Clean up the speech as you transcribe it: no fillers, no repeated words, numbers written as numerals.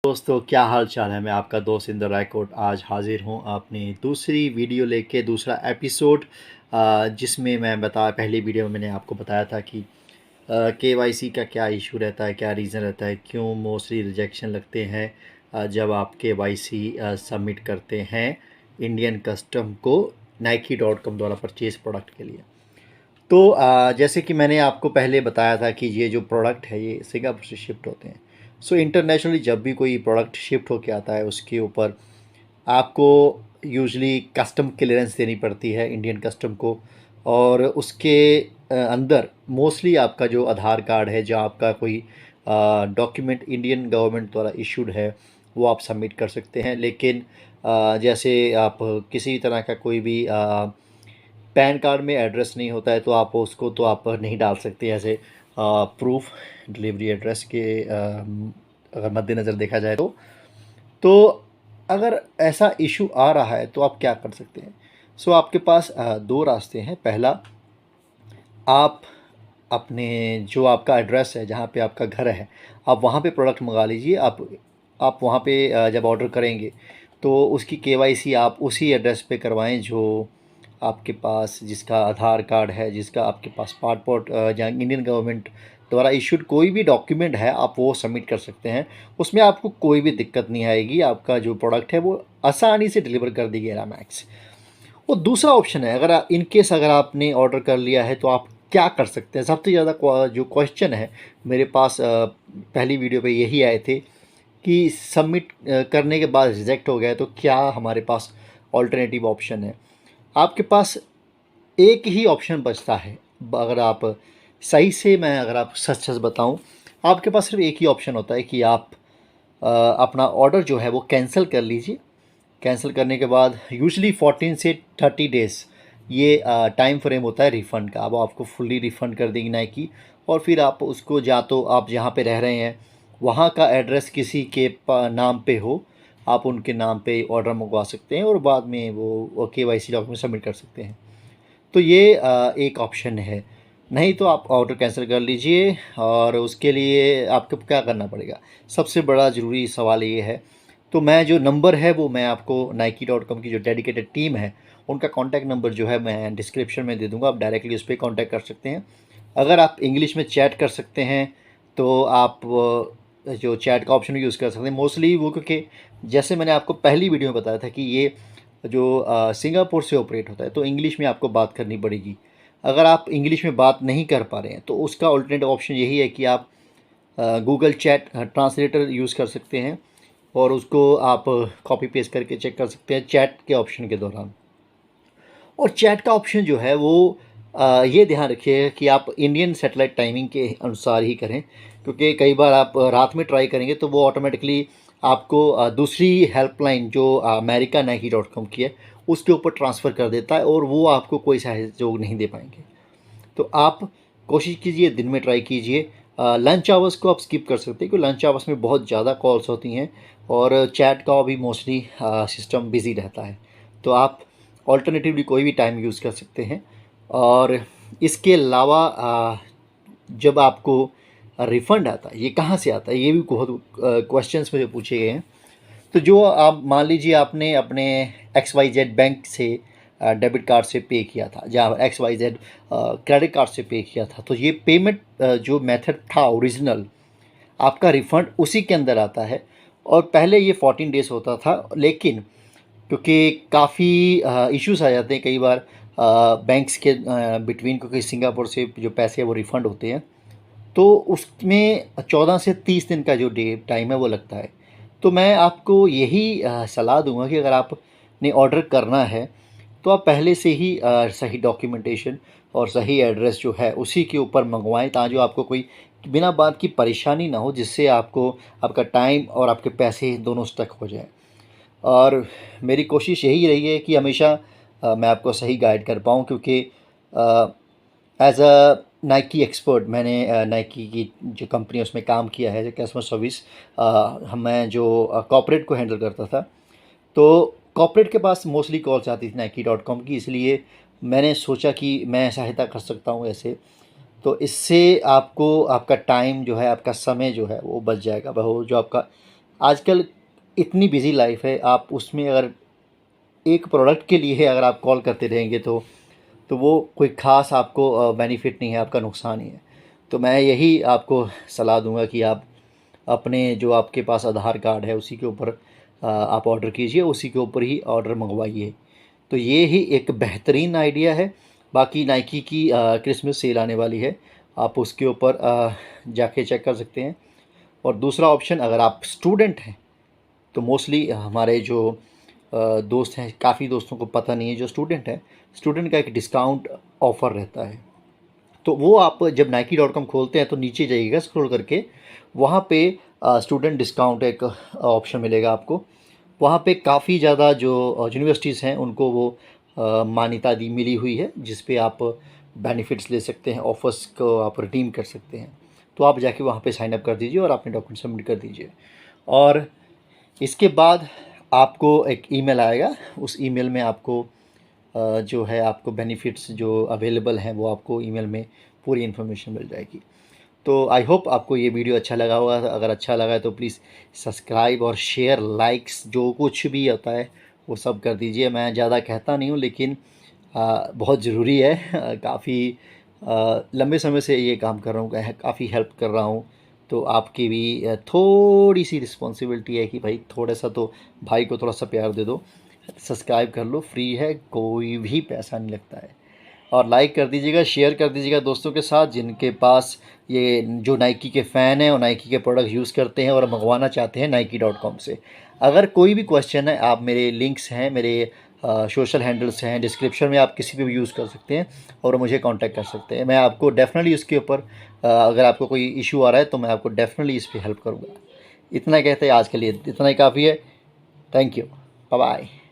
दोस्तों, क्या हाल चाल है। मैं आपका दोस्त इंदर रायकोट आज हाजिर हूँ अपनी दूसरी वीडियो लेके, दूसरा एपिसोड, जिसमें मैं पहली वीडियो में मैंने आपको बताया था कि केवाईसी का क्या इशू रहता है, क्या रीज़न रहता है, क्यों मोस्टली रिजेक्शन लगते हैं जब आप केवाईसी सबमिट करते हैं इंडियन कस्टम को Nike.com द्वारा परचेज प्रोडक्ट के लिए। तो जैसे कि मैंने आपको पहले बताया था कि ये जो प्रोडक्ट है ये सिंगापुर से शिफ्ट होते हैं। सो इंटरनेशनली जब भी कोई प्रोडक्ट शिफ्ट होके आता है उसके ऊपर आपको यूजुअली कस्टम क्लियरेंस देनी पड़ती है इंडियन कस्टम को। और उसके अंदर मोस्टली आपका जो आधार कार्ड है, जो आपका कोई डॉक्यूमेंट इंडियन गवर्नमेंट द्वारा इशूड है, वो आप सबमिट कर सकते हैं। लेकिन जैसे आप किसी तरह का कोई भी पैन कार्ड में एड्रेस नहीं होता है तो आप उसको तो आप नहीं डाल सकते ऐसे प्रूफ डिलीवरी एड्रेस के अगर मद्देनज़र देखा जाए तो अगर ऐसा इशू आ रहा है तो आप क्या कर सकते हैं। सो आपके पास दो रास्ते हैं। पहला, आप अपने जो आपका एड्रेस है, जहाँ पे आपका घर है, आप वहाँ पे प्रोडक्ट मंगा लीजिए। आप वहाँ पे जब ऑर्डर करेंगे तो उसकी केवाईसी आप उसी एड्रेस पे करवाएं जो आपके पास, जिसका आधार कार्ड है, जिसका आपके पास पासपोर्ट या इंडियन गवर्नमेंट द्वारा इशूड कोई भी डॉक्यूमेंट है, आप वो सबमिट कर सकते हैं। उसमें आपको कोई भी दिक्कत नहीं आएगी। आपका जो प्रोडक्ट है वो आसानी से डिलीवर कर देगी रामैक्स। और दूसरा ऑप्शन है, अगर इन केस अगर आपने ऑर्डर कर लिया है तो आप क्या कर सकते हैं। सबसे ज़्यादा जो क्वेश्चन है मेरे पास पहली वीडियो पे यही आए थे कि सबमिट करने के बाद रिजेक्ट हो गया तो क्या हमारे पास ऑल्टरनेटिव ऑप्शन है। आपके पास एक ही ऑप्शन बचता है। अगर आप सही से, मैं अगर आप सच सच बताऊं, आपके पास सिर्फ एक ही ऑप्शन होता है कि आप अपना ऑर्डर जो है वो कैंसिल कर लीजिए। कैंसिल करने के बाद यूजली 14 से 30 डेज़ ये टाइम फ्रेम होता है रिफ़ंड का। अब आपको फुल्ली रिफ़ंड कर देगी नाइकी। और फिर आप उसको, या तो आप जहाँ पे रह रहे हैं वहाँ का एड्रेस किसी के नाम पे हो, आप उनके नाम पे ऑर्डर मंगवा सकते हैं और बाद में वो केवाईसी डॉक्यूमेंट सबमिट कर सकते हैं। तो ये एक ऑप्शन है। नहीं तो आप ऑर्डर कैंसिल कर लीजिए। और उसके लिए आपको क्या करना पड़ेगा, सबसे बड़ा ज़रूरी सवाल ये है। तो मैं जो नंबर है वो मैं आपको Nike.com की जो डेडिकेटेड टीम है उनका कॉन्टैक्ट नंबर जो है मैं डिस्क्रिप्शन में दे दूँगा। आप डायरेक्टली उस पर कॉन्टैक्ट कर सकते हैं। अगर आप इंग्लिश में चैट कर सकते हैं तो आप जो चैट का ऑप्शन यूज़ कर सकते हैं मोस्टली वो, क्योंकि जैसे मैंने आपको पहली वीडियो में बताया था कि ये जो सिंगापुर से ऑपरेट होता है तो इंग्लिश में आपको बात करनी पड़ेगी। अगर आप इंग्लिश में बात नहीं कर पा रहे हैं तो उसका अल्टरनेटिव ऑप्शन यही है कि आप गूगल चैट ट्रांसलेटर यूज़ कर सकते हैं और उसको आप कॉपी पेस्ट करके चेक कर सकते हैं चैट के ऑप्शन के दौरान। और चैट का ऑप्शन जो है वो ये ध्यान रखिएगा कि आप इंडियन सैटेलाइट टाइमिंग के अनुसार ही करें, क्योंकि कई बार आप रात में ट्राई करेंगे तो वो ऑटोमेटिकली आपको दूसरी हेल्पलाइन जो अमेरिका Nike.com की है उसके ऊपर ट्रांसफ़र कर देता है और वो आपको कोई सहयोग नहीं दे पाएंगे। तो आप कोशिश कीजिए, दिन में ट्राई कीजिए। लंच आवर्स को आप स्किप कर सकते हैं क्योंकि लंच आवर्स में बहुत ज़्यादा कॉल्स होती हैं और चैट का भी मोस्टली सिस्टम बिज़ी रहता है। तो आप ऑल्टरनेटिवली कोई भी टाइम यूज़ कर सकते हैं। और इसके अलावा जब आपको रिफ़ंड आता है, ये कहाँ से आता है, ये भी बहुत क्वेश्चंस मुझे पूछे गए हैं। तो जो आप मान लीजिए आपने अपने XYZ बैंक से डेबिट कार्ड से पे किया था, या XYZ क्रेडिट कार्ड से पे किया था, तो ये पेमेंट जो मेथड था ओरिजिनल, आपका रिफ़ंड उसी के अंदर आता है। और पहले ये 14 डेज़ होता था, लेकिन क्योंकि काफ़ी इश्यूज आ जाते हैं कई बार बैंक्स के बिटवीन, क्योंकि सिंगापुर से जो पैसे हैं वो रिफ़ंड होते हैं, तो उसमें 14 से 30 दिन का जो डे टाइम है वो लगता है। तो मैं आपको यही सलाह दूंगा कि अगर आपने ऑर्डर करना है तो आप पहले से ही सही डॉक्यूमेंटेशन और सही एड्रेस जो है उसी के ऊपर मंगवाएं, ताकि आपको कोई बिना बात की परेशानी ना हो, जिससे आपको आपका टाइम और आपके पैसे दोनों स्टक हो जाए। और मेरी कोशिश यही रही है कि हमेशा मैं आपको सही गाइड कर पाऊँ, क्योंकि एज अ नाइकी एक्सपर्ट मैंने नाइकी की जो कंपनी है उसमें काम किया है, जो कस्टमर सर्विस, मैं जो कॉर्पोरेट को हैंडल करता था, तो कॉर्पोरेट के पास मोस्टली कॉल्स आती थी Nike.com की। इसलिए मैंने सोचा कि मैं सहायता कर सकता हूँ ऐसे। तो इससे आपको आपका टाइम जो है, आपका समय जो है वो बच जाएगा। वो जो आपका आजकल इतनी बिज़ी लाइफ है, आप उसमें अगर एक प्रोडक्ट के लिए अगर आप कॉल करते रहेंगे तो वो कोई ख़ास आपको बेनिफिट नहीं है, आपका नुकसान ही है। तो मैं यही आपको सलाह दूंगा कि आप अपने जो आपके पास आधार कार्ड है उसी के ऊपर आप ऑर्डर कीजिए, उसी के ऊपर ही ऑर्डर मंगवाइए। तो ये ही एक बेहतरीन आइडिया है। बाकी नाइकी की क्रिसमस सेल आने वाली है, आप उसके ऊपर जाके चेक कर सकते हैं। और दूसरा ऑप्शन, अगर आप स्टूडेंट हैं तो मोस्टली हमारे जो दोस्त हैं, काफ़ी दोस्तों को पता नहीं है, जो स्टूडेंट हैं, स्टूडेंट का एक डिस्काउंट ऑफ़र रहता है। तो वो आप जब Nike.com खोलते हैं तो नीचे जाइएगा स्क्रॉल करके, वहाँ पे स्टूडेंट डिस्काउंट एक ऑप्शन मिलेगा आपको। वहाँ पे काफ़ी ज़्यादा जो यूनिवर्सिटीज़ हैं उनको वो मान्यता दी मिली हुई है, जिस पे आप बेनिफिट्स ले सकते हैं, ऑफ़र्स को आप रिडीम कर सकते हैं। तो आप जाके वहाँ पे साइन अप कर दीजिए और अपने डॉक्यूमेंट सबमिट कर दीजिए। और इसके बाद आपको एक ईमेल आएगा, उस ईमेल में आपको जो है आपको बेनिफिट्स जो अवेलेबल हैं वो आपको ईमेल में पूरी इन्फॉर्मेशन मिल जाएगी। तो आई होप आपको ये वीडियो अच्छा लगा होगा। अगर अच्छा लगा है तो प्लीज़ सब्सक्राइब और शेयर, लाइक्स, जो कुछ भी होता है वो सब कर दीजिए। मैं ज़्यादा कहता नहीं हूँ, लेकिन बहुत ज़रूरी है। काफ़ी लंबे समय से ये काम कर रहा हूँ, काफ़ी हेल्प कर रहा हूँ। तो आपकी भी थोड़ी सी रिस्पॉन्सिबिलिटी है कि भाई थोड़ा सा तो भाई को थोड़ा सा प्यार दे दो, सब्सक्राइब कर लो, फ्री है, कोई भी पैसा नहीं लगता है। और लाइक कर दीजिएगा, शेयर कर दीजिएगा दोस्तों के साथ जिनके पास ये जो नाइकी के फ़ैन हैं और नाइकी के प्रोडक्ट यूज़ करते हैं और मंगवाना चाहते हैं Nike.com से। अगर कोई भी क्वेश्चन है, आप मेरे लिंक्स हैं, मेरे सोशल हैंडल्स हैं डिस्क्रिप्शन में, आप किसी पे भी यूज़ कर सकते हैं और मुझे कांटेक्ट कर सकते हैं। मैं आपको डेफ़िनेटली उसके ऊपर अगर आपको कोई इशू आ रहा है तो मैं आपको डेफ़िनेटली इस पे हेल्प करूँगा। इतना कहते हैं आज के लिए, इतना ही काफ़ी है। Thank you, bye bye.